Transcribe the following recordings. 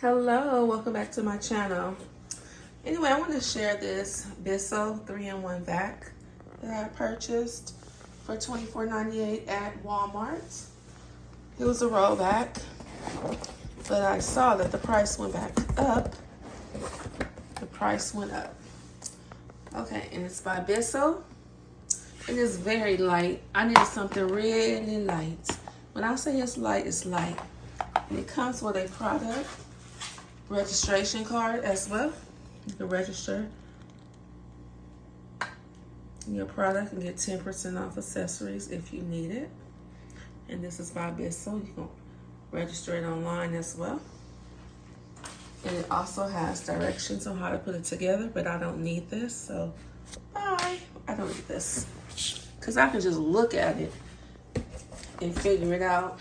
Hello, welcome back to my channel. Anyway, I want to share this Bissell 3-in-1 vac that I purchased for $24.98 at Walmart. It was a rollback, but I saw that the price went back up. The price went up. Okay, and it's by Bissell. It is very light. I needed something really light. When I say it's light, it's light. And it comes with a product registration card as well. You can register your product and get 10% off accessories if you need it. And this is by Bissell. You can register it online as well. And it also has directions on how to put it together, but I don't need this, so bye. I don't need this because I can just look at it and figure it out.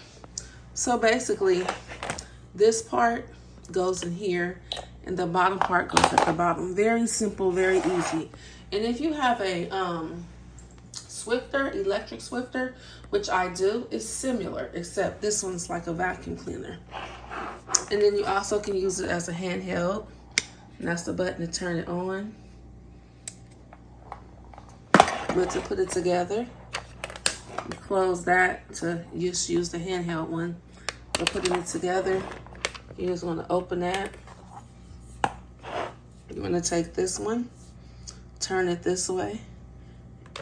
So basically, this part goes in here and the bottom part goes at the bottom. Very simple, very easy. And if you have a Swiffer, electric Swiffer, which I do, it's similar, except this one's like a vacuum cleaner. And then you also can use it as a handheld, and that's the button to turn it on. But to put it together, you close that to just use the handheld one. For putting it together, you just want to open that. You want to take this one, turn it this way.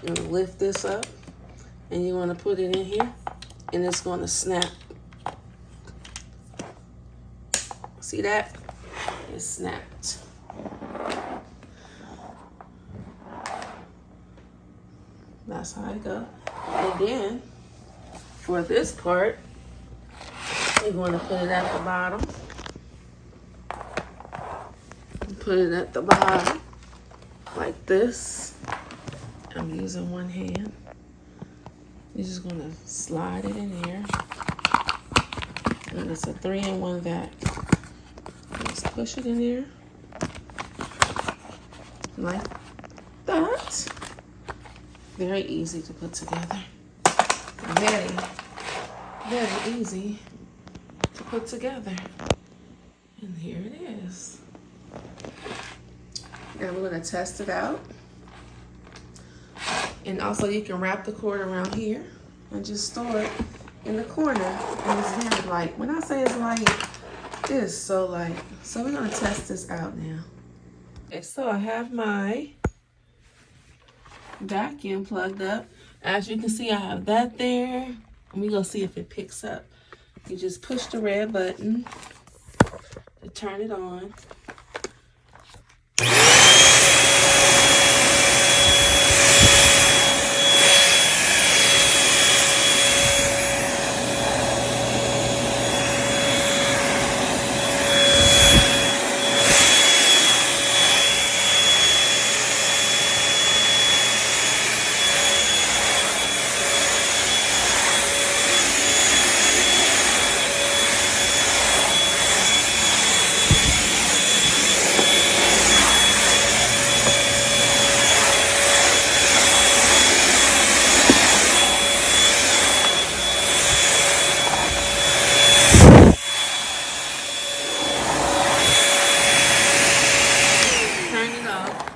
You want to lift this up, and you want to put it in here, and it's going to snap. See that? It snapped. That's how it goes. And then, for this part, you're going to put it at the bottom. Put it at the bottom like this. I'm using one hand. You're just going to slide it in here. And it's a 3-in-1 vac. Just push it in there like that. Very easy to put together. Very, very easy to put together. And here it is. Now we're going to test it out. And also you can wrap the cord around here and just store it in the corner. And it's very light. When I say it's light, it is so light. So we're going to test this out now. Okay, so I have my vacuum plugged up. As you can see, I have that there. And we're going to see if it picks up. You just push the red button to turn it on.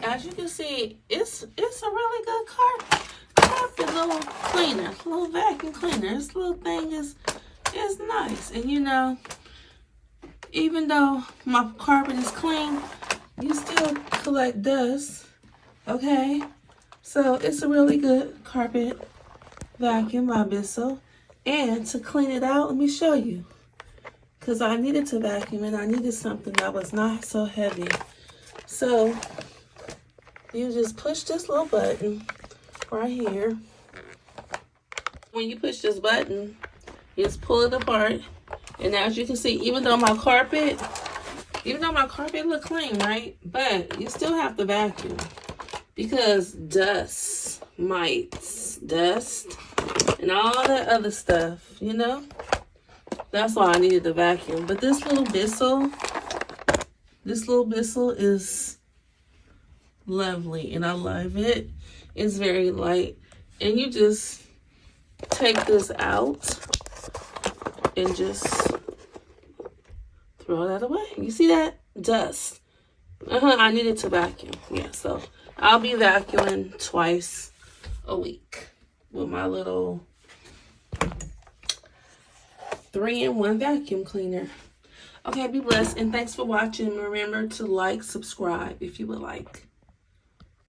As you can see, it's a really good carpet little cleaner, little vacuum cleaner. This little thing is nice. And you know, even though my carpet is clean, you still collect dust. Okay, so it's a really good carpet vacuum by Bissell. And to clean it out, let me show you, because I needed to vacuum and I needed something that was not so heavy. So you just push this little button right here. When you push this button, you just pull it apart. And as you can see, even though my carpet look clean, right? But you still have to vacuum because dust, mites, dust, and all that other stuff, you know? That's why I needed the vacuum. But this little Bissell is lovely, and I love it. It's very light, and you just take this out and just throw that away. You see that? Dust. I needed to vacuum. Yeah, so I'll be vacuuming twice a week with my little 3-in-1 vacuum cleaner. Okay, be blessed, and thanks for watching. Remember to like, subscribe if you would like.